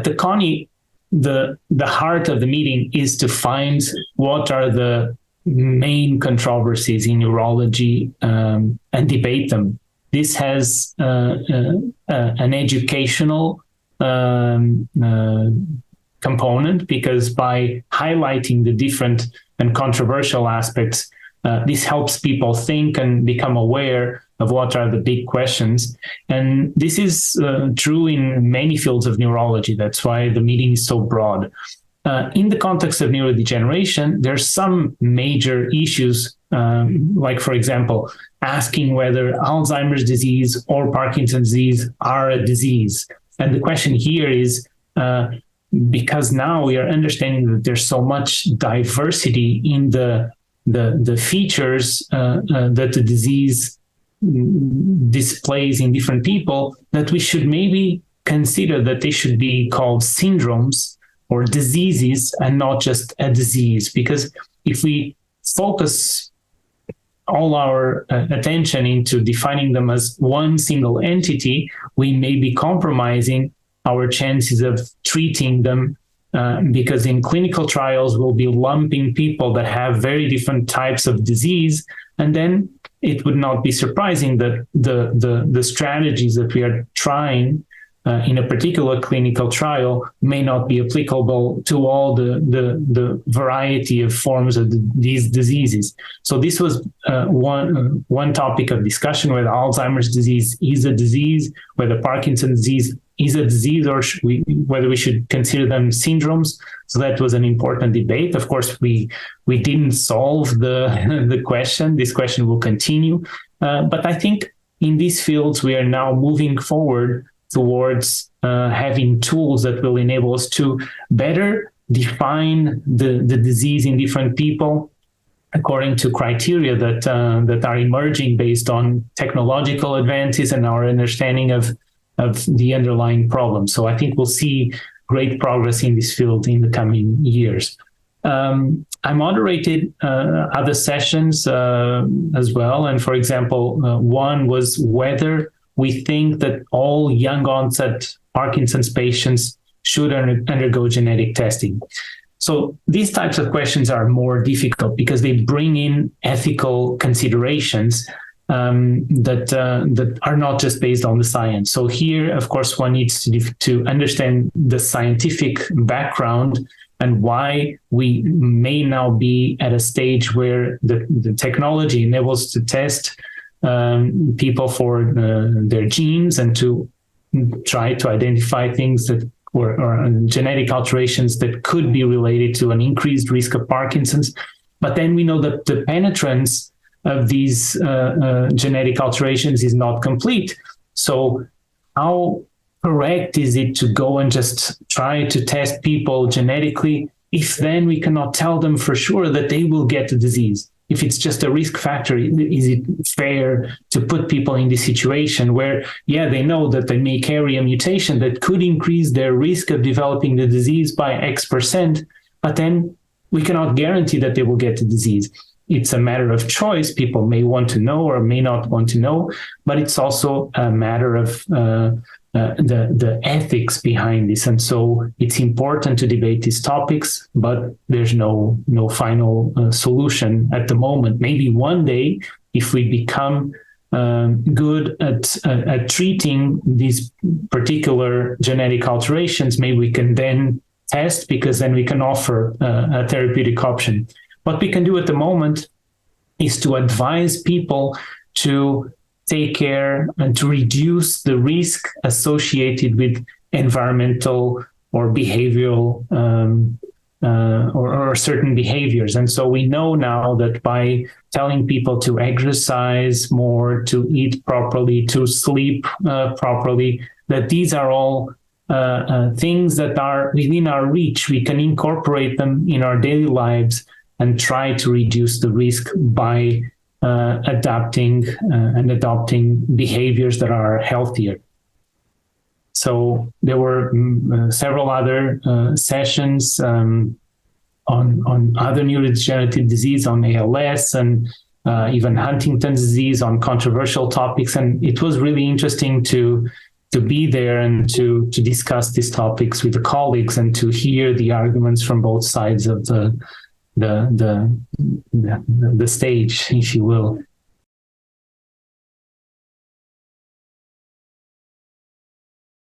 at the CONy, the heart of the meeting is to find what are the main controversies in neurology and debate them. This has an educational component, because by highlighting the different and controversial aspects, this helps people think and become aware of what are the big questions. And this is true in many fields of neurology. That's why the meeting is so broad. In the context of neurodegeneration, there's some major issues, like, for example, asking whether Alzheimer's disease or Parkinson's disease are a disease. And the question here is, because now we are understanding that there's so much diversity in the features that the disease displays in different people, that we should maybe consider that they should be called syndromes or diseases and not just a disease. Because if we focus all our attention into defining them as one single entity, we may be compromising our chances of treating them, because in clinical trials, we'll be lumping people that have very different types of disease, and then it would not be surprising that the strategies that we are trying in a particular clinical trial may not be applicable to all the variety of forms of these diseases. So this was one topic of discussion, whether Alzheimer's disease is a disease, whether Parkinson's disease is a disease, or whether we should consider them syndromes. So that was an important debate. Of course, we didn't solve the question. This question will continue. But I think in these fields, we are now moving forward towards having tools that will enable us to better define the disease in different people according to criteria that are emerging based on technological advances and our understanding of the underlying problem. So I think we'll see great progress in this field in the coming years. I moderated other sessions as well. And for example, one was whether we think that all young onset Parkinson's patients should undergo genetic testing. So these types of questions are more difficult because they bring in ethical considerations that are not just based on the science. So here, of course, one needs to understand the scientific background and why we may now be at a stage where the technology enables to test people for their genes and to try to identify things that or genetic alterations that could be related to an increased risk of Parkinson's. But then we know that the penetrance of these genetic alterations is not complete. So how correct is it to go and just try to test people genetically if then we cannot tell them for sure that they will get the disease? If it's just a risk factor, is it fair to put people in this situation where, yeah, they know that they may carry a mutation that could increase their risk of developing the disease by X%, but then we cannot guarantee that they will get the disease. It's a matter of choice. People may want to know or may not want to know, but it's also a matter of the ethics behind this. And so it's important to debate these topics, but there's no final solution at the moment. Maybe one day, if we become good at treating these particular genetic alterations, maybe we can then test, because then we can offer a therapeutic option. What we can do at the moment is to advise people to take care and to reduce the risk associated with environmental or behavioral or certain behaviors. And so we know now that by telling people to exercise more, to eat properly, to sleep properly, that these are all things that are within our reach. We can incorporate them in our daily lives and try to reduce the risk by adapting and adopting behaviors that are healthier. So there were several other sessions on other neurodegenerative disease, on ALS and even Huntington's disease, on controversial topics. And it was really interesting to be there and to discuss these topics with the colleagues and to hear the arguments from both sides of the stage, if you will.